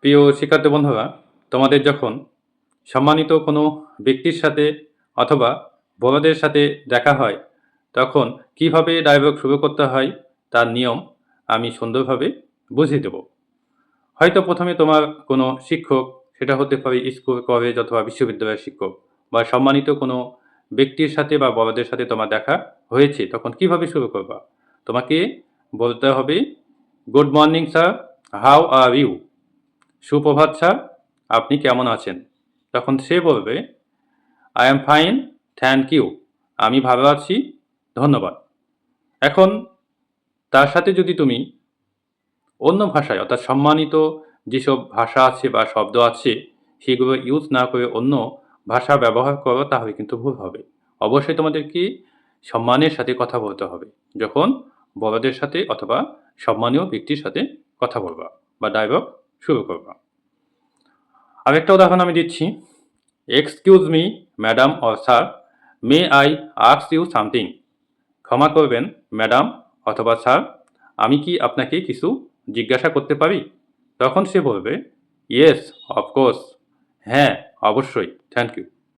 প্রিয় শিক্ষার্থী বন্ধুরা, তোমাদের যখন সম্মানিত কোনো ব্যক্তির সাথে অথবা বড়দের সাথে দেখা হয়, তখন কিভাবে ডায়ালগ শুরু করতে হয় তার নিয়ম আমি সুন্দরভাবে বুঝিয়ে দেব। হয়তো প্রথমে তোমার কোনো শিক্ষক, সেটা হতে পারে স্কুল, কলেজ অথবা বিশ্ববিদ্যালয়ের শিক্ষক, বা সম্মানিত কোনো ব্যক্তির সাথে বা বড়দের সাথে তোমার দেখা হয়েছে, তখন কিভাবে শুরু করবা? তোমাকে বলতে হবে, good morning sir, how are you? সুপ্রভাত স্যার, আপনি কেমন আছেন? তখন সে বলবে, I am fine, thank you. আমি ভালো আছি, ধন্যবাদ। এখন তার সাথে যদি তুমি অন্য ভাষায়, অর্থাৎ সম্মানিত যেসব ভাষা আছে বা শব্দ আছে, সেগুলো ইউজ না করে অন্য ভাষা ব্যবহার করো, তাহলে কিন্তু ভুল হবে। অবশ্যই তোমাদেরকে সম্মানের সাথে কথা বলতে হবে যখন বড়দের সাথে অথবা সম্মানীয় ব্যক্তির সাথে কথা বলবা বা ডায়লগ শুরু করবা। আরেকটা উদাহরণ আমি দিচ্ছি। Excuse me madam or sir, may I ask you something? ক্ষমা করবেন ম্যাডাম অথবা স্যার, আমি কি আপনাকে কিছু জিজ্ঞাসা করতে পারি? তখন সে বলবে, ইয়েস অফকোর্স, হ্যাঁ অবশ্যই, থ্যাংক ইউ।